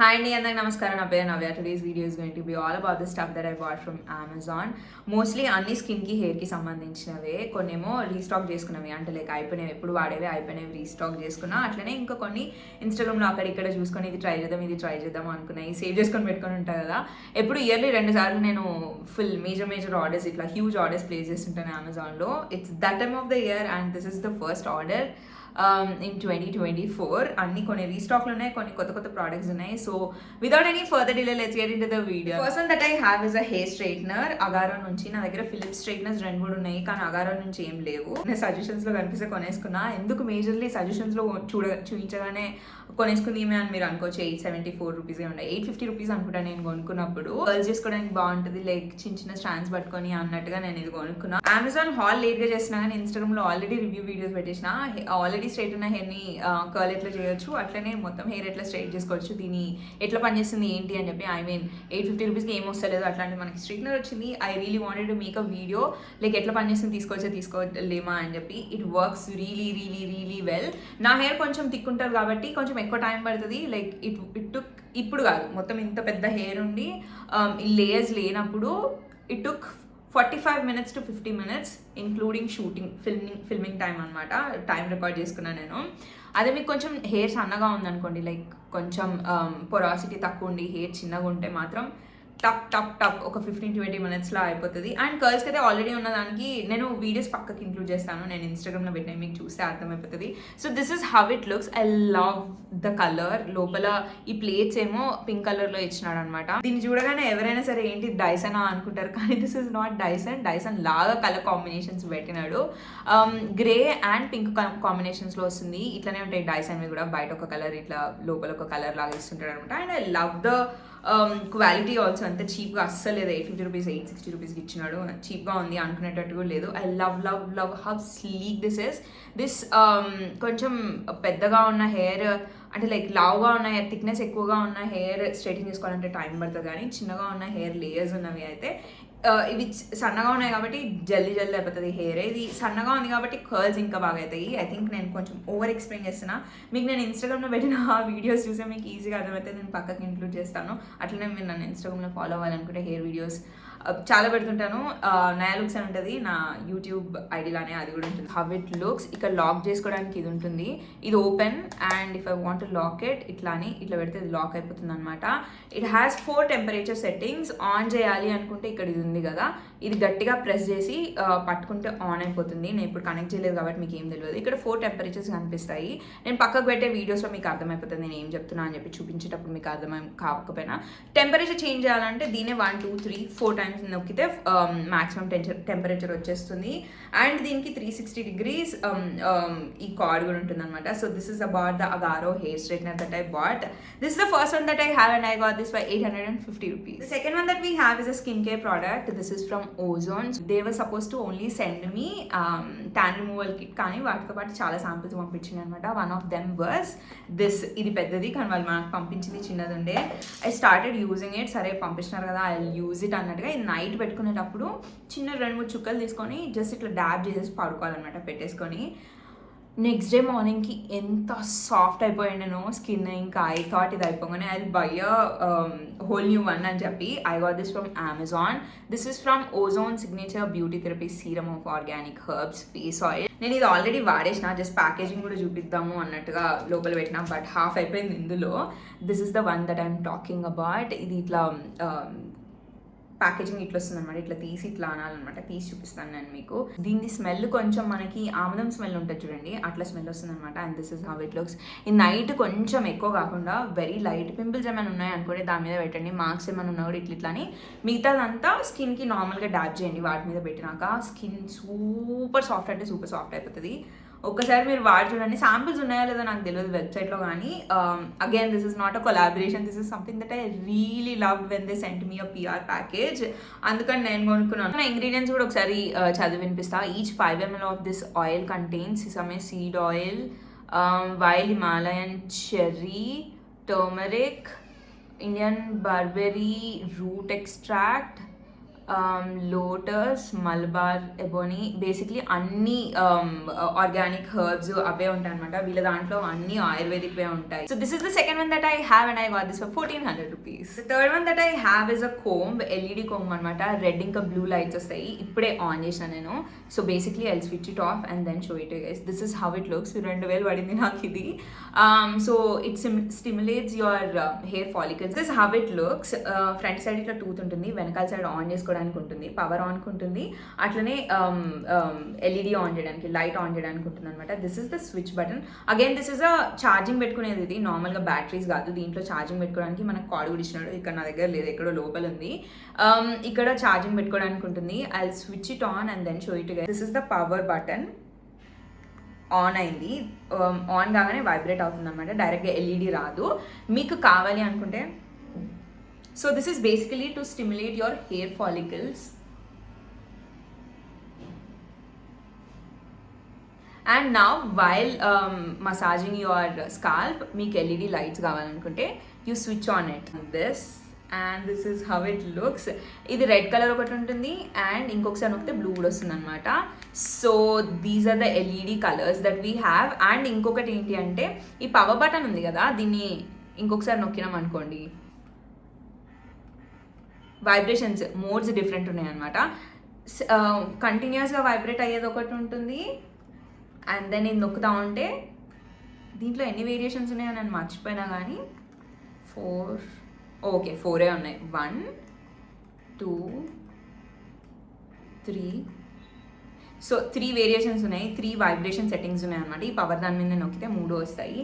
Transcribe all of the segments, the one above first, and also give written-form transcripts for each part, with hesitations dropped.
Hi Andy, and namaskaram. Navya. Today's video is going to be all about the stuff that I bought from Amazon. Mostly అన్ని skin కి hair కి సంబంధించినవే, కొన్నేమో restock చేసుకున్నవి, అంటే like అయిపోయినవి, ఎప్పుడు వాడేవి అయిపోయినవి restock చేసుకున్నా. అట్లనే ఇంకా కొన్ని ఇన్స్టాగ్రామ్లో అక్కడ ఇక్కడ చూసుకొని ఇది ట్రై చేద్దాం అనుకున్నాయి, సేవ్ చేసుకొని పెట్టుకొని ఉంటాయి కదా. ఎప్పుడు ఇయర్లీ 2 సార్లు నేను ఫుల్ మేజర్ ఆర్డర్స్, ఇట్లా హ్యూజ్ ఆర్డర్స్ ప్లేస్ చేస్తుంటాను అమెజాన్లో. It's that time of the year and this is the first order in 2024. అన్ని కొన్ని రీస్టాక్లు ఉన్నాయి, కొన్ని కొత్త ప్రోడక్ట్స్ ఉన్నాయి. So without any further delay let's get into the video. First one that I have is a hair straightener Agaro నుంచి. నా దగ్గర Philips straighteners 2-3 ఉన్నాయి, కానీ అగారో నుంచి ఏం లేవు. నేను సజెషన్స్లో కనిపిస్తే కొనేసుకున్నా. ఎందుకు మేజర్లీ సజెషన్స్లో చూపించగానే కొనేసుకుంది ఏమే అని మీరు అనుకోవచ్చు. 874 రూపీస్ ఉన్నాయి, 850 రూపీస్ అనుకుంటా నేను కొనుక్కున్నప్పుడు. గర్ల్స్ చేసుకోవడానికి బాగుంటుంది, లైక్ చిన్న స్టాండ్స్ పట్టుకొని అన్నట్టుగా నేను ఇది కొనుక్కున్నా. అమెజాన్ హాల్ లేట్గా చేసినా కానీ ఇన్స్టాగ్రామ్లో ఆల్రెడీ రివ్యూ వీడియోస్ పెట్టేసిన. ఆల్రెడీ స్ట్రైట్ ఉన్న హెయిర్ని కర్ల్ ఎట్లా చేయొచ్చు, అట్లనే మొత్తం హెయిర్ ఎట్లా స్ట్రైట్ చేసుకోవచ్చు, దీని ఎట్లా పనిచేస్తుంది ఏంటి అని చెప్పి. ఐ మీన్ 850 రూపీస్కి ఏం వస్తలేదు, అట్లాంటి మనకి స్ట్రైట్నర్ వచ్చింది. I really wanted to make a video like ఎట్లా పనిచేస్తుంది, తీసుకోలేమా అని చెప్పి. It works really well. నా హెయిర్ కొంచెం తిక్కుంటుంది కాబట్టి కొంచెం ఎక్కువ టైం పడుతుంది. లైక్ ఇప్పుడు కాదు, మొత్తం ఇంత పెద్ద హెయిర్ ఉండి ఈ లేయర్స్ లేనప్పుడు it took 45 minutes to 50 minutes including shooting, filming time అనమాట. టైం రికార్డ్ చేసుకున్నాను నేను. అదే మీకు కొంచెం హెయిర్ సన్నగా ఉందనుకోండి, లైక్ కొంచెం పొరాసిటీ తక్కువ ఉండి హెయిర్ చిన్నగా ఉంటే మాత్రం టప్ ఒక 15-20 minutesలో అయిపోతుంది. అండ్ కర్ల్స్కి అయితే ఆల్రెడీ ఉన్నదానికి నేను వీడియోస్ పక్కకి ఇంక్లూడ్ చేస్తాను, నేను ఇన్స్టాగ్రామ్లో పెట్టిన, మీకు చూస్తే అర్థమైపోతుంది. So this is how it looks. I love the colour. లోపల ఈ ప్లేట్స్ ఏమో పింక్ కలర్లో ఇచ్చినాడు అనమాట. దీన్ని చూడగానే ఎవరైనా సరే ఏంటి డైసనా అనుకుంటారు, కానీ దిస్ ఇస్ నాట్ డైసన్ లాగా కలర్ కాంబినేషన్స్ పెట్టినాడు. గ్రే అండ్ పింక్ కాంబినేషన్స్లో వస్తుంది. ఇట్లనే ఉంటాయి డైసన్వి కూడా, బయట ఒక కలర్ ఇట్లా లోపల ఒక కలర్ లాగా ఇస్తుంటాడు అనమాట. And I love the quality also. అంత చీప్గా అస్సలు లేదు. 850 రూపీస్ 860 రూపీస్కి ఇచ్చినాడు. చీప్గా ఉంది అనుకునేటట్టు కూడా లేదు. I love how sleek this కొంచెం పెద్దగా ఉన్న హెయిర్, అంటే లైక్ లావుగా ఉన్న హెయిర్, థిక్నెస్ ఎక్కువగా ఉన్న హెయిర్ స్ట్రైటింగ్ చేసుకోవాలంటే టైం పడుతుంది, కానీ చిన్నగా ఉన్న హెయిర్ లేయర్స్ ఉన్నవి అయితే ఇవి సన్నగా ఉన్నాయి కాబట్టి జల్దీ అయిపోతుంది హెయిర్. ఇది సన్నగా ఉంది కాబట్టి కర్ల్స్ ఇంకా బాగా అవుతాయి. ఐ థింక్ నేను కొంచెం ఓవర్ ఎక్స్ప్లెయిన్ చేస్తున్నా. మీకు నేను ఇన్స్టాగ్రామ్లో పెట్టిన వీడియోస్ చూసే మీకు ఈజీగా అర్థమైతే నేను పక్కకి ఇంక్లూడ్ చేస్తాను. అట్లనే మీరు నన్ను ఇన్స్టాగ్రామ్లో ఫాలో అవ్వాలనుకుంటే హెయిర్ వీడియోస్ చాలా పెడుతుంటాను. నయాలుక్స్ అని ఉంటుంది నా యూట్యూబ్ ఐడిలానే, అది కూడా ఉంటుంది. How it looks. ఇక్కడ లాక్ చేసుకోవడానికి ఇది ఉంటుంది, ఇది open. And if I want to lock it, ఇట్లా పెడితే ఇది లాక్ అయిపోతుంది అనమాట. It has 4 temperature settings. On చేయాలి అనుకుంటే ఇక్కడ ఇది ఉంది కదా, ఇది గట్టిగా ప్రెస్ చేసి పట్టుకుంటే ఆన్ అయిపోతుంది. నేను ఇప్పుడు కనెక్ట్ చేయలేదు కాబట్టి మీకు ఏం తెలియదు. ఇక్కడ 4 టెంపరేచర్స్ కనిపిస్తాయి. నేను పక్కకు పెట్టే వీడియోస్లో మీకు అర్థమైపోతుంది నేను ఏం చెప్తున్నా అని చెప్పి. చూపించేటప్పుడు మీకు అర్థమై కాకపోయినా టెంపరేచర్ చేంజ్ చేయాలంటే దీనే 1 2 3 4 టైమ్స్ నొక్కితే మ్యాక్సిమం టెంపరేచర్ వచ్చేస్తుంది. అండ్ దీనికి 360 degrees ఈ కార్డ్ కూడా ఉంటుంది అనమాట. So this is about the Agaro hair straightener that I bought. This is the first one that I have and I got this for 850 rupees. The second one that we have is a skincare product. This is from Ozone. They were supposed to only send me tan removal kit, కానీ వాటితో పాటు చాలా samples పంపించింది అనమాట. One of them was this. ఇది పెద్దది, కానీ వాళ్ళు మనకు పంపించింది చిన్నది ఉండే. I started using it. సరే పంపిస్తున్నారు కదా, ఐ యూజ్ ఇట్ అన్నట్టుగా. ఇది నైట్ పెట్టుకునేటప్పుడు చిన్న 2-3 చుక్కలు తీసుకొని జస్ట్ ఇట్లా డాబ్ చేసేసి పడుకోవాలన్నమాట పెట్టేసుకొని. నెక్స్ట్ డే మార్నింగ్కి ఎంత సాఫ్ట్ అయిపోయాను స్కిన్. ఇంకా ఐ థాట్ ఇది అయిపోగానే I by whole new one అని చెప్పి I got this from Amazon. This is from ozone signature beauty therapy serum of organic herbs face oil. నేను ఇది ఆల్రెడీ వాడేసిన, జస్ట్ ప్యాకేజింగ్ కూడా చూపిద్దాము అన్నట్టుగా లోపల పెట్టినా, బట్ హాఫ్ అయిపోయింది ఇందులో. This is the one that I'm talking about. ఇది ఇట్లా ప్యాకేజింగ్ ఇట్లా వస్తుంది అనమాట. ఇట్లా తీసి ఇట్లా అనాలన్నమాట. తీసి చూపిస్తాను నేను మీకు. దీని స్మెల్ కొంచెం మనకి ఆముదం స్మెల్ ఉంటుంది చూడండి, అట్లా స్మెల్ వస్తుంది అనమాట. And this is how it looks. ఈ నైట్ కొంచెం ఎక్కువ కాకుండా వెరీ లైట్. పింపుల్స్ ఏమైనా ఉన్నాయి అనుకోండి దాని మీద పెట్టండి, మార్క్స్ ఏమైనా ఉన్నా కూడా ఇట్లా అని. మిగతాదంతా స్కిన్కి నార్మల్గా డాబ్ చేయండి. వాటి మీద పెట్టినాక స్కిన్ సూపర్ సాఫ్ట్ అంటే సూపర్ సాఫ్ట్ అయిపోతుంది. ఒక్కసారి మీరు వాడి చూడండి. శాంపిల్స్ ఉన్నాయా లేదా నాకు తెలియదు వెబ్సైట్లో, కానీ again this is not a collaboration. This is something that I really loved when they sent me a PR package. అందుకని నేను కొనుక్కున్నాను. నా ఇంగ్రీడియంట్స్ కూడా ఒకసారి చదివి వినిపిస్తా. Each 5 ml of this oil contains సిసమే seed oil, wild Himalayan cherry, turmeric, Indian Burberry route extract, lotus, Malabar ebony, basically అన్ని organic herbs అవే ఉంటాయి అనమాట. వీళ్ళ దాంట్లో అన్ని ఆయుర్వేదిక్ వే ఉంటాయి. So this is the second one that I have and I got this for 1400 rupees. The third one that I have is a comb, LED comb అనమాట. Red ఇంకా blue lights వస్తాయి. ఇప్పుడే ఆన్ చేసిన నేను. So basically I switch it off and then show it guys. This is how it looks. 2000 పడింది నాకు ఇది. So it stimulates your hair follicles. This how it looks. Front side ఇట్లా tooth ఉంటుంది, వెనకాల సైడ్ ఆన్ చేసుకోవడానికి ఉంటుంది, power on ఉంటుంది, అట్లనే ఎల్ఈడి ఆన్ చేయడానికి, లైట్ ఆన్ చేయడానికి ఉంటుంది అనమాట. This is the switch button. Again this is a charging పెట్టుకునేది. ఇది నార్మల్గా బ్యాటరీస్ కాదు, దీంట్లో ఛార్జింగ్ పెట్టుకోవడానికి మనకు కార్డు కూడా ఇచ్చినాడు. ఇక్కడ నా దగ్గర లేదు, ఎక్కడో లోపల ఉంది. ఇక్కడ ఛార్జింగ్ పెట్టుకోవడానికి ఉంటుంది. I switch it on and then show it. This is the power button. On అయింది. ఆన్ కాగానే వైబ్రేట్ అవుతుంది అనమాట, డైరెక్ట్గా ఎల్ఈడి రాదు. మీకు కావాలి అనుకుంటే, so this is basically to stimulate your hair follicles. And now while massaging your scalp, మీకు ఎల్ఈడి లైట్స్ కావాలనుకుంటే you switch on it. This and this is how it looks. ఇది రెడ్ కలర్ ఒకటి ఉంటుంది and ఇంకొకసారి నొక్కితే blue కూడా వస్తుంది అనమాట. So these are the LED colours that we have. And ఇంకొకటి ఏంటి అంటే, ఈ పవర్ బటన్ ఉంది కదా, దీన్ని ఇంకొకసారి నొక్కినాం అనుకోండి, వైబ్రేషన్స్ మోడ్స్ డిఫరెంట్ ఉన్నాయి అనమాట. కంటిన్యూస్గా వైబ్రేట్ అయ్యేది ఒకటి ఉంటుంది, అండ్ దెన్ ఇది నొక్కుతా ఉంటే, దీంట్లో ఎన్ని వేరియేషన్స్ ఉన్నాయో నేను మర్చిపోయినా కానీ 4 ఉన్నాయి. 1 2 3. సో 3 వేరియేషన్స్ ఉన్నాయి, 3 వైబ్రేషన్ సెట్టింగ్స్ ఉన్నాయి అనమాట. ఈ పవర్ దాని మీద నొక్కితే 3 వస్తాయి.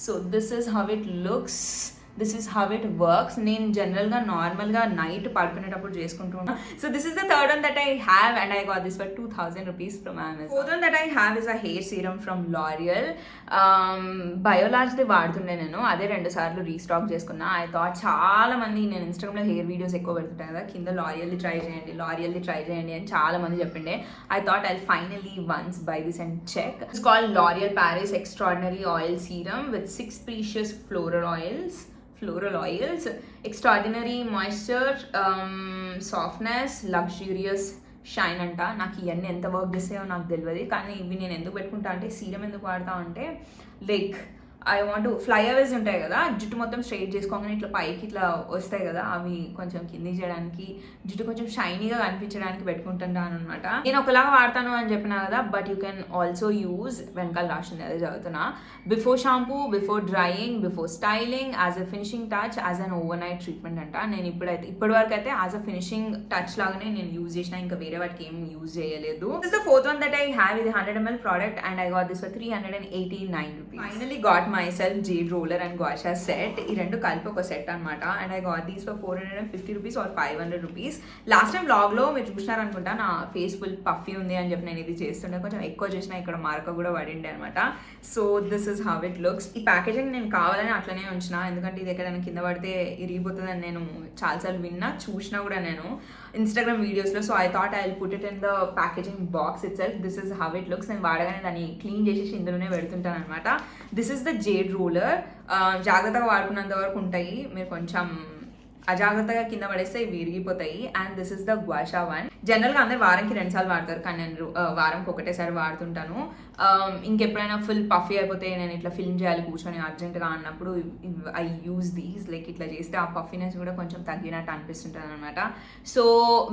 So this is how it looks. This is how it works. నేను జనరల్గా నార్మల్గా నైట్ పడుకునేటప్పుడు చేసుకుంటూ ఉంటాను. So this is the third one that I have and I got this for 2000 rupees from Amazon. Fourth one that I have is a hair serum from L'Oreal. బయోలాజ్ది వాడుతుండే నేను, అదే 2 సార్లు రీస్టాక్ చేసుకున్నా. ఐ థాట్ చాలా మంది, నేను ఇన్స్టాగ్రామ్లో హెయిర్ వీడియోస్ ఎక్కువ పెడుతుంటాను కదా, కింద లారియల్ది ట్రై చేయండి అని చాలా మంది చెప్పిండే. I thought I finally once buy this and check. It's called L'Oreal Paris extraordinary oil serum with 6 precious floral oils, extraordinary moisture, softness, luxurious shine అంట. నాకు ఇవన్నీ ఎంత వర్క్ చేస్తాయో నాకు తెలియదు, కానీ ఇవి నేను ఎందుకు పెట్టుకుంటా అంటే, సీరం ఎందుకు వాడతా అంటే, లైక్ ఐ వాంట్ ఫ్లైఅవేస్ ఉంటాయి కదా, జుట్టు మొత్తం స్ట్రైట్ చేసుకోగానే ఇట్లా పైకి ఇట్లా వస్తాయి కదా, అవి కొంచెం కిందికి చేయడానికి, జుట్టు కొంచెం షైనీగా కనిపించడానికి పెట్టుకుంటుంటాను అనమాట. నేను ఒకలాగా వాడతాను అని చెప్పినా కదా, but you can also use, వెనకాల రాసింది అదే చదువుతున్నా, before shampoo, before drying, before styling, as a finishing touch, as an over night treatment అంట. నేను ఇప్పటి వరకు అయితే యాజ్ అ ఫినిషింగ్ టచ్ లాగానే నేను యూజ్ చేసిన, ఇంకా వేరే వాటికి ఏం యూజ్ చేయలేదు. This the fourth one that I have. ఇది 100 ml product and I got this for 389 rupees. Finally got myself jade roller and guasha set. ఈ రెండు కలిపి ఒక సెట్ అనమాట. And I got these for 450 rupees or 500 rupees. Last time blog లో మీరు చూసినారనుకుంటా, నా face full puffy ఉంది అని చెప్పి నేను ఇది చేస్తుండే, కొంచెం ఎక్కువ చేసిన, ఇక్కడ మార్క కూడా పడిండే అనమాట. So this is how it looks. ఈ ప్యాకేజింగ్ నేను కావాలని అట్లనే ఉంచిన, ఎందుకంటే ఇది ఎక్కడైనా కింద పడితే ఇరిగిపోతుందని నేను చాలాసార్లు విన్నా, చూసినా కూడా నేను ఇన్స్టాగ్రామ్ వీడియోస్లో. So I thought I will put it in the packaging box itself. This is how it looks. నేను వాడగానే దాన్ని క్లీన్ చేసేసి ఇందులోనే పెడుతుంటాను అనమాట. This is the jade roller. జాగ్రత్తగా వాడుకున్నంత వరకు ఉంటాయి, మీరు కొంచెం అజాగ్రత్తగా కింద పడేస్తే ఇవి విరిగిపోతాయి. And this is the gua sha one. జనరల్గా అందరు వారానికి 2 సార్లు వాడతారు, కానీ నేను వారంకి ఒకటేసారి వాడుతుంటాను. ఇంకెప్పుడైనా ఫుల్ పఫీ అయిపోతే, నేను ఇట్లా ఫిల్మ్ చేయాలి కూర్చొని అర్జెంట్గా అన్నప్పుడు ఐ యూజ్ దీస్. లైక్ ఇట్లా చేస్తే ఆ పఫీనెస్ కూడా కొంచెం తగ్గినట్టు అనిపిస్తుంటుంది అనమాట. సో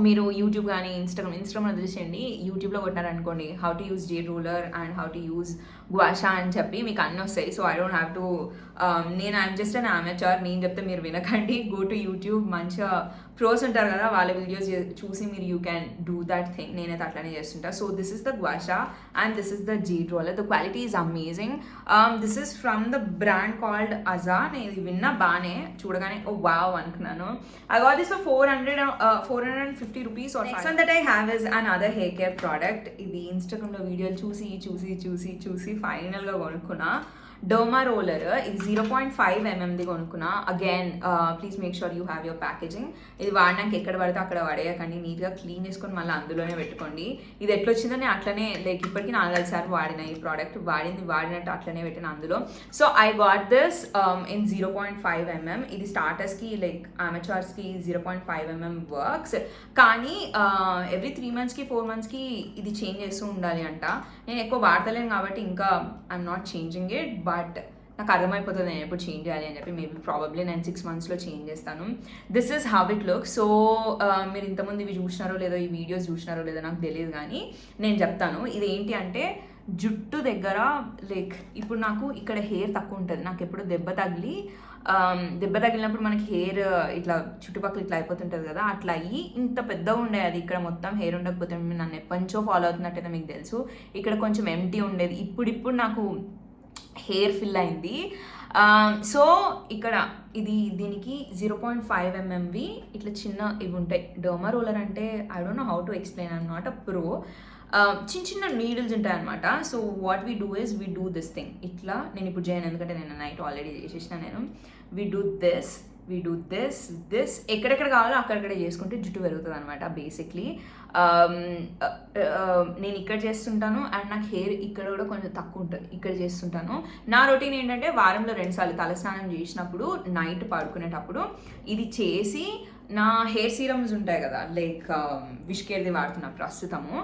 మీరు యూట్యూబ్ కానీ ఇన్స్టాగ్రామ్ వదిలేసేయండి, యూట్యూబ్లో కొట్టినారనుకోండి how to use jade roller and how to use gua sha అని చెప్పి మీకు అన్నీ వస్తాయి. So I don't have to, నేను ఐఎమ్ జస్ట్ అన్ అమెచర్, నేను చెప్తే మీరు వినకండి. గో టు యూట్యూబ్, మంచిగా ప్రోస్ ఉంటారు కదా, వాళ్ళ వీడియోస్ చూసి మీరు you can do that thing. నేనైతే అట్లానే చేస్తుంటా. So this is the gua sha and this is the jade roller. The quality is amazing. This is from the brand called అజా. నేను ఇది విన్నా బాగానే, చూడగానే ఓ వావ్ అనుకున్నాను. I got this for 450 rupees. Next one that I have is another hair care product. ఇది ఇన్స్టాగ్రామ్లో వీడియోలు చూసి ఫైనల్గా కొనుక్కున్నా. డర్మా రోలర్, ఇది 0.5 mm కొనుక్కున్నా. Again please make sure you have your packaging. ఇది వాడినాక ఎక్కడ పడితే అక్కడ పడేయకండి, నీట్గా క్లీన్ చేసుకొని మళ్ళీ అందులోనే పెట్టుకోండి. ఇది ఎట్లా వచ్చిందో నేను అట్లనే లైక్ ఇప్పటికీ 4-5 సార్లు వాడిన ఈ ప్రోడక్ట్, వాడినట్టు అట్లనే పెట్టిన అందులో. So I got this in 0.5 mm. ఇది స్టార్టర్స్కి లైక్ అమెచర్స్కి 0.5 mm వర్క్స్, కానీ ఎవ్రీ 3 monthsకి 4 monthsకి ఇది చేంజ్ చేస్తూ ఉండాలి అంట. నేను ఎక్కువ వాడతలేను కాబట్టి ఇంకా I'm not changing it, but నాకు అర్థమైపోతుంది నేను ఎప్పుడు చేంజ్ చేయాలి అని చెప్పి. మేబీ ప్రాబబ్లీ నేను 6 monthsలో చేంజ్ చేస్తాను. This is how it looks. So మీరు ఇంతమంది ఇవి చూసినారో లేదో, ఈ వీడియోస్ చూసినారో లేదో నాకు తెలియదు, కానీ నేను చెప్తాను. ఇది ఏంటి అంటే జుట్టు దగ్గర లైక్ ఇప్పుడు నాకు ఇక్కడ హెయిర్ తక్కువ ఉంటుంది, నాకు ఎప్పుడు దెబ్బ తగిలినప్పుడు మనకి హెయిర్ ఇట్లా చుట్టుపక్కల ఇట్లా అయిపోతుంటుంది కదా, అట్లా అయ్యి ఇంత పెద్దగా ఉండే అది. ఇక్కడ మొత్తం హెయిర్ ఉండకపోతే నన్ను ఎప్పటించో ఫాలో అవుతున్నట్టయితే మీకు తెలుసు. ఇక్కడ కొంచెం ఎంటీ ఉండేది, ఇప్పుడు నాకు హెయిర్ ఫిల్ అయింది. సో ఇక్కడ దీనికి 0.5 mmవి ఇట్లా చిన్న ఇవి ఉంటాయి. డర్మా రోలర్ అంటే I don't know how to explain, I'm not a pro. చిన్న నీడిల్స్ ఉంటాయి అనమాట. So what we do is we do this thing. ఇట్లా నేను ఇప్పుడు చేయను, ఎందుకంటే నేను నైట్ ఆల్రెడీ చేసేసిన. నేను వీ డూ దిస్ ఎక్కడెక్కడ కావాలో అక్కడెక్కడే చేసుకుంటే జుట్టు పెరుగుతుంది అనమాట బేసిక్లీ. నేను ఇక్కడ చేస్తుంటాను, అండ్ నాకు హెయిర్ ఇక్కడ కూడా కొంచెం తక్కువ ఉంటుంది, ఇక్కడ చేస్తుంటాను. నా రొటీన్ ఏంటంటే వారంలో 2 సార్లు తలస్నానం చేసినప్పుడు, నైట్ పడుకునేటప్పుడు ఇది చేసి, నా హెయిర్ సీరమ్స్ ఉంటాయి కదా లైక్ విష్కేర్ది వాడుతున్నా ప్రస్తుతము,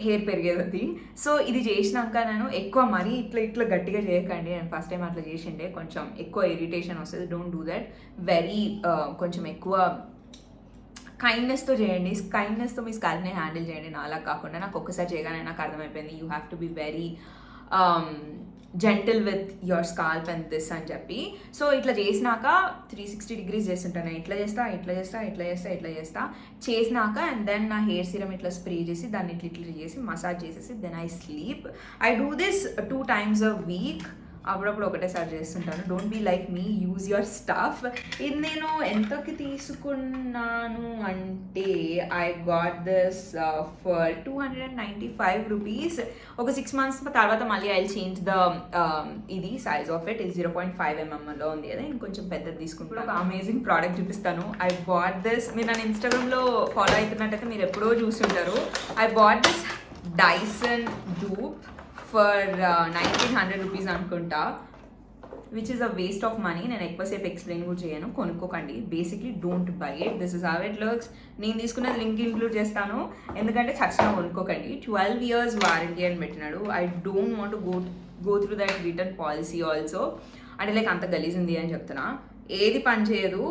హెయిర్ పెరిగేది. సో ఇది చేసినాక నేను ఎక్కువ మరీ ఇట్లా గట్టిగా చేయకండి. నేను ఫస్ట్ టైం అట్లా చేసిండే కొంచెం ఎక్కువ ఇరిటేషన్ వస్తుంది. Don't do that. కొంచెం ఎక్కువ కైండ్నెస్తో చేయండి. కైండ్నెస్తో మీ స్కాల్ప్ని హ్యాండిల్ చేయండి, నాలా కాకుండా. నాకు ఒక్కసారి చేయగానే నాకు అర్థమైపోయింది you have to be very gentle with your scalp and this అని చెప్పి. సో ఇట్లా చేసినాక 360 degrees చేస్తుంటాను. ఇట్లా చేస్తా చేసినాక, అండ్ దెన్ నా హెయిర్ సీరం ఇట్లా స్ప్రే చేసి దాన్ని ఇట్లా చేసి మసాజ్ చేసేసి then I sleep. I do this 2 times a week. అప్పుడప్పుడు ఒకటేసారి చేస్తుంటాను. Don't be like me, use your stuff. ఇది నేను ఎంతకి తీసుకున్నాను అంటే I got this for 295 rupees. ఒక 6 months తర్వాత మళ్ళీ ఐ చేంజ్ ద ఇది సైజ్ ఆఫ్ ఇట్. ఇది 0.5 mmలో ఉంది కదా, ఇంకొంచెం పెద్దది తీసుకుంటాను. ఒక అమేజింగ్ ప్రోడక్ట్ చూపిస్తాను. I bought this. మీరు నన్ను ఇన్స్టాగ్రామ్లో ఫాలో అవుతున్నట్టయితే మీరు ఎప్పుడో చూస్తుంటారు. I bought this Dyson Dupe for 1900 rupees అనుకుంటా, which is a waste of money. నేను ఎక్కువసేపు ఎక్స్ప్లెయిన్ కూడా చేయను, కొనుక్కోకండి. Basically don't buy it. This is how it looks. నేను తీసుకున్నది లింక్ ఇంక్లూడ్ చేస్తాను, ఎందుకంటే చచ్చినా కొనుక్కోకండి. 12 years వారంటీ అని పెట్టినాడు. I don't want to go through that return policy also. అంటే లైక్ అంత గలీజ్ ఉంది అని చెప్తున్నా. ఏది పని చేయదు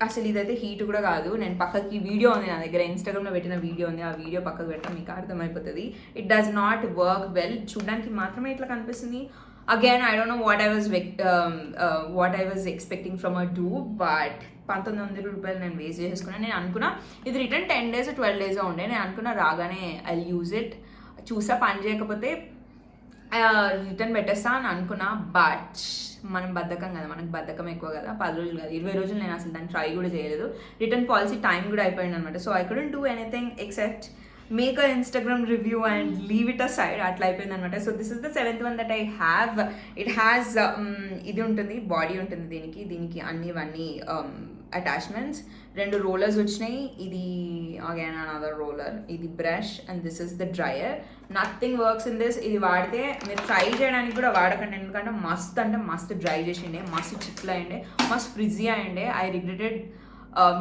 అసలు. ఇదైతే హీట్ కూడా కాదు. నేను పక్కకి వీడియో ఉంది నా దగ్గర, ఇన్స్టాగ్రామ్లో పెట్టిన వీడియో ఉంది, ఆ వీడియో పక్కకు పెట్టడం మీకు అర్థమైపోతుంది. It does not work well. చూడడానికి మాత్రమే ఇట్లా కనిపిస్తుంది. Again I don't know what I was expecting from a dupe, but 1900 రూపాయలు నేను వేస్ట్ చేసుకున్నాను. నేను అనుకున్నా ఇది రిటర్న్ 10 days 12 days ఉండే. నేను అనుకున్నా రాగానే ఐ యూజ్ ఇట్, చూసా పని చేయకపోతే రిటర్న్ పెట్టేస్తా అని అనుకున్నా. బట్ మనం బద్ధకం కదా, మనకు బద్ధకం ఎక్కువ కదా. 10 రోజులు కాదు 20 రోజులు నేను అసలు దాన్ని ట్రై కూడా చేయలేదు. రిటర్న్ పాలసీ టైం కూడా అయిపోయింది అనమాట. So I couldn't do anything except make a Instagram review and leave it a side. అట్లా అయిపోయింది అనమాట. So this is the 7th one that I have. It has ఇది ఉంటుంది, బాడీ ఉంటుంది దీనికి అన్నీ అటాచ్మెంట్స్. 2 rollers వచ్చినాయి. ఇది అగైన్ అనదర్ రోలర్, ఇది brush, and this is the dryer. Nothing works in this. ఇది వాడితే మీరు ట్రై చేయడానికి కూడా వాడకండి, ఎందుకంటే మస్త్ అంటే మస్త్ డ్రై చేసిండే, మస్తు చిక్కులు అయ్యండే, మస్త్ ఫ్రిజీ అయ్యండే. I regretted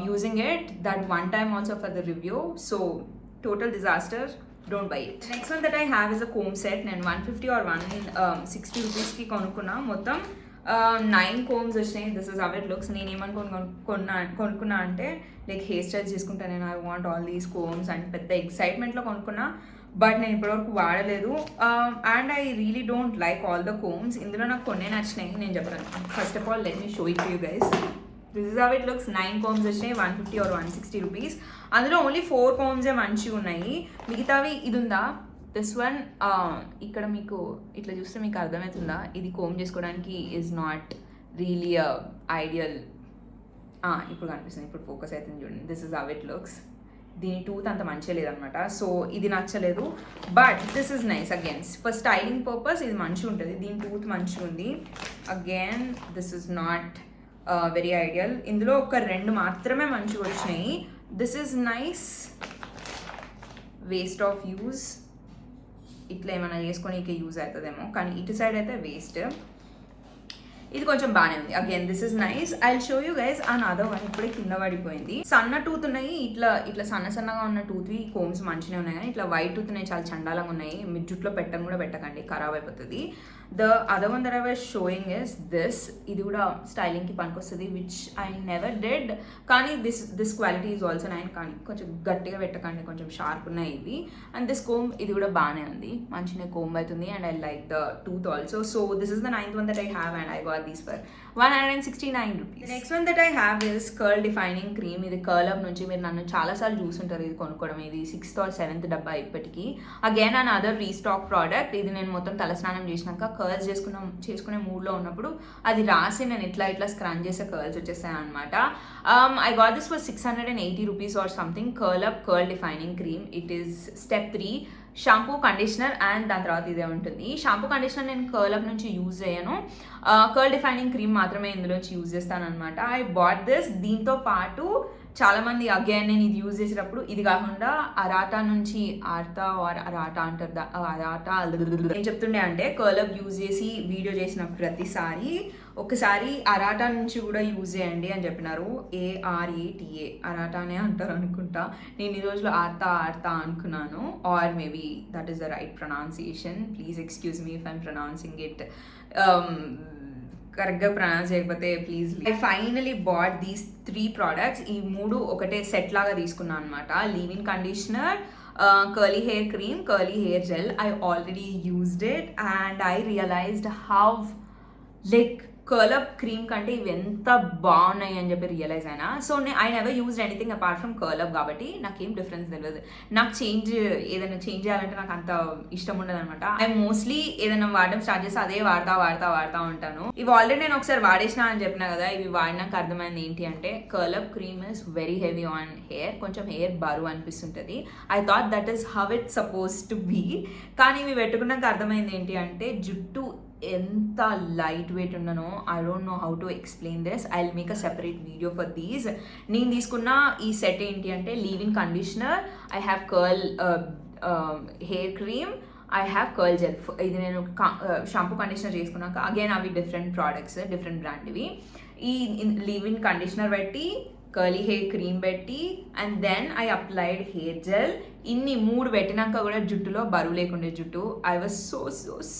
using it that one time also for the review. So total disaster. Don't buy it. Next one that I have is a comb set. నేను 150 or 160 రూపీస్కి కొనుక్కున్నా. మొత్తం 9 combs వచ్చినాయి. This is how it looks. నేను కొనుక్కున్నా అంటే like hair styles తీసుకుంటా నేను. I want all these combs and పెద్ద ఎక్సైట్మెంట్లో కొనుక్కున్నా, బట్ నేను ఇప్పటివరకు వాడలేదు. And I really don't like all the combs. ఇందులో నాకు కొన్ని నచ్చినాయి, నేను చెప్తాను. First of all let me show it to you guys. This is how it looks. 9 combs వచ్చినాయి, 150 or 160 rupees. అందులో ఓన్లీ 4 combs మంచిగా ఉన్నాయి, మిగతావి ఇది ఉందా దిస్ వన్. ఇక్కడ మీకు ఇట్లా చూస్తే మీకు అర్థమవుతుందా, ఇది కోమ్ చేసుకోవడానికి ఈజ్ నాట్ రియలీ ఐడియల్. ఇప్పుడు కనిపిస్తుంది, ఇప్పుడు ఫోకస్ అవుతుంది చూడండి. This is how it looks. దీని టూత్ అంత మంచిగా లేదనమాట. సో ఇది నచ్చలేదు. But this is nice again for styling purpose. ఇది మంచిగా ఉంటుంది, దీని టూత్ మంచిగా ఉంది. Again this is not very ideal. ఇందులో ఒక 2 మాత్రమే మంచిగా వచ్చినాయి. This is nice, waste of use. ఇట్లా ఏమైనా చేసుకొని ఇక యూజ్ అవుతుందేమో, కానీ ఇటు సైడ్ అయితే వేస్ట్. ఇది కొంచెం బాగానే ఉంది. Again this is nice. I show you guys another one. ఇప్పుడే కింద పడిపోయింది. సన్న టూత్ ఉన్నాయి, ఇట్లా సన్నగా ఉన్న టూత్వి కోమ్స్ మంచిగా ఉన్నాయి, కానీ ఇట్లా వైట్ టూత్ ఉన్నాయి చాలా చండాలంగా ఉన్నాయి. మీ జుట్లో పెట్టని కూడా పెట్టకండి, ఖరాబ్ అయిపోతుంది. The other one that I was sowing is this. ఇది కూడా స్టైలింగ్కి పనికొస్తుంది, విచ్ ఐ నెవర్ డెడ్. కానీ this quality is also nine. కానీ కొంచెం గట్టిగా పెట్టకండి, కొంచెం షార్ప్ ఉన్నాయి ఇవి. అండ్ దిస్ కోమ్ ఇది కూడా బాగానే ఉంది, మంచిగా కోమ్ అవుతుంది. And I like the tooth also. So this is the 9th one that I have and I got these for 169 rupees. The next one that I have is curl defining cream. ఇది curl up నుంచి మీరు నన్ను చాలాసార్లు చూసుంటారు ఇది కొనుక్కోవడం. ఇది 6th or 7th డబ్బా ఇప్పటికీ. Again another restock product. ఇది నేను మొత్తం తలస్నానం చేసినాక కర్ల్స్ చేసుకునే మూడ్లో ఉన్నప్పుడు అది రాసి నేను ఇట్లా స్క్రన్ చేసే కర్ల్స్ వచ్చేసాయి అనమాట. I got this for 680 rupees or something. Curl up curl defining cream. It is step 3. Shampoo, conditioner and దాని తర్వాత ఇదే ఉంటుంది. షాంపూ కండిషనర్ నేను కర్ల్ అప్ నుంచి యూజ్ చేయను, కర్ల్ డిఫైనింగ్ క్రీమ్ మాత్రమే ఇందులోంచి యూజ్ చేస్తాను అనమాట. I bought this. దీంతో పాటు చాలామంది అగైన్ నేను ఇది యూజ్ చేసేటప్పుడు ఇది కాకుండా అరాటా నుంచి అరాటా అంటారు, అరాటా ఏం చెప్తుండే అంటే కర్ల్ అప్ యూజ్ చేసి వీడియో చేసిన ప్రతిసారి ఒకసారి అరాటా నుంచి కూడా యూజ్ చేయండి అని చెప్పినారు. ARATA అరాటానే అంటారు అనుకుంటా. నేను ఈ రోజులో ఆర్తా అనుకున్నాను, or maybe that is the right pronunciation. Please excuse me if I'm pronouncing it కరెక్ట్గా ప్రొనౌన్స్ చేయకపోతే please. I finally bought these 3 products. ఈ 3 ఒకటే సెట్ లాగా తీసుకున్నాను అనమాట. Leave in conditioner, curly hair cream, curly hair gel. I already used it and I realized how curl up cream కంటే ఇవి ఎంత బాగున్నాయి అని చెప్పి రియలైజ్ అయినా. So I never used anything apart from curl up కాబట్టి నాకేం డిఫరెన్స్ తెలియదు. నాకు ఏదైనా చేంజ్ చేయాలంటే నాకు అంత ఇష్టం ఉండదు అనమాట. ఐ మోస్ట్లీ ఏదైనా వాడడం స్టార్ట్ చేస్తే అదే వాడతా ఉంటాను. ఇవి ఆల్రెడీ నేను ఒకసారి వాడేసిన అని చెప్పినా కదా, ఇవి వాడినాక అర్థమైంది ఏంటి అంటే curl up cream is very heavy on hair. కొంచెం హెయిర్ బరువు అనిపిస్తుంటుంది. I thought that is how it suppose to be. కానీ ఇవి పెట్టుకున్నాక అర్థమైంది ఏంటి అంటే జుట్టు ఎంత లైట్ వెయిట్ ఉండనో. I don't know how to explain this. I will make a separate video for these. నేను తీసుకున్న ఈ సెట్ ఏంటి అంటే leave in conditioner, I have curl hair cream, I have curl gel. ఇది నేను షాంపూ కండిషనర్ చేసుకున్నాక again అవి డిఫరెంట్ ప్రోడక్ట్స్, డిఫరెంట్ బ్రాండ్ ఇవి. ఈ లీవ్-ఇన్ కండిషనర్ పెట్టి, కర్లీ హెయిర్ క్రీమ్ పెట్టి, and then I applied hair gel. ఇన్ని 3 పెట్టినాక కూడా జుట్టులో బరువు లేకుండే జుట్టు. I was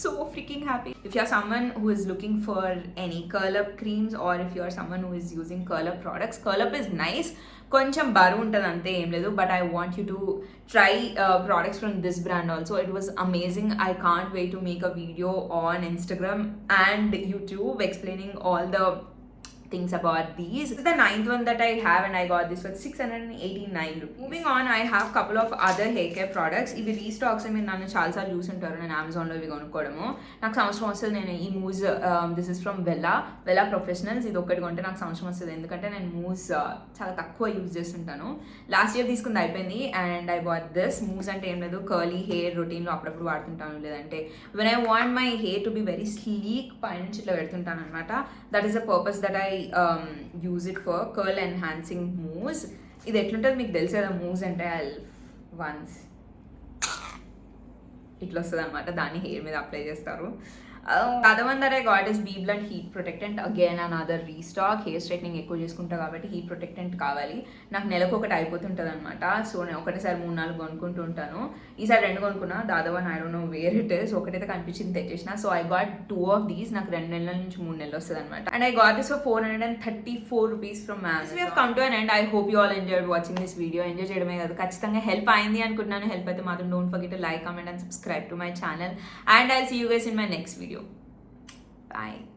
so freaking happy. If you are someone who is looking for any curl up creams or if you are someone who is using curl up products, curl up is nice. కొంచెం బరువు ఉంటుంది అంతే, ఏం లేదు. But I want you to try products from this brand also. It was amazing. I can't wait to make a video on Instagram and YouTube explaining all the things about these. This is the 9th one that I have and I got this for 689 rupees. Moving on, I have couple of other hair care products. ఇవి restocks. మీరు నన్ను చాలాసార్లు చూసుంటారు నేను అమెజాన్లో ఇవి కొనుక్కోవడము. నాకు సంవత్సరం వస్తుంది. నేను ఈ మూజ్, దిస్ ఇస్ ఫ్రమ్ వెలా ప్రొఫెషనల్స్. ఇది ఒక్కటి కొంటే నాకు సంవత్సరం వస్తుంది, ఎందుకంటే నేను మూజ్ చాలా తక్కువ యూజ్ చేస్తుంటాను. లాస్ట్ ఇయర్ తీసుకుంది అయిపోయింది and I bought this. Mousse అంటే ఏం లేదు, కర్లీ హెయిర్ రొటీన్లో అప్పుడప్పుడు వాడుతుంటాను, లేదంటే when I want my hair to be very sleek పైనుంచి ఇట్లా పెడుతుంటాను అనమాట. That is the purpose that I use it for curl enhancing mousse. ఇది ఎట్లుంటుంది మీకు తెలుసు కదా, మూవ్స్ అంటే వన్స్ ఇట్లా వస్తుంది అనమాట, దాన్ని హెయిర్ మీద అప్లై చేస్తారు. other one that I got is Bee Blunt Heat Protectant. Again another restock. Hair straightening ఎక్కువ చేసుకుంటా కాబట్టి హీట్ ప్రొటెక్టెంట్ కావాలి. నాకు నెలకు ఒకటి అయిపోతుంటుంది అనమాట. సో నేను ఒకటేసారి 3-4 కొనుక్కుంటూ ఉంటాను. ఈసారి 2 కొనుక్కున్నా. the other one I don't know where it is. ఒకటైతే కనిపించింది తెచ్చేసిన. So I got 2 of these. నాకు 2 నెలల నుంచి 3 నెలలు వస్తుంది అనమాట. And I got this for 434 rupees from Amazon. So we have come to an end. I hope you all enjoyed watching this video. Enjoy చేయడమే కాదు, ఖచ్చితంగా హెల్ప్ అయింది అనుకుంటున్నాను. హెల్ప్ అయితే మాత్రం don't forget to like, comment and subscribe to my channel. And I'll see you guys in my next video. Bye.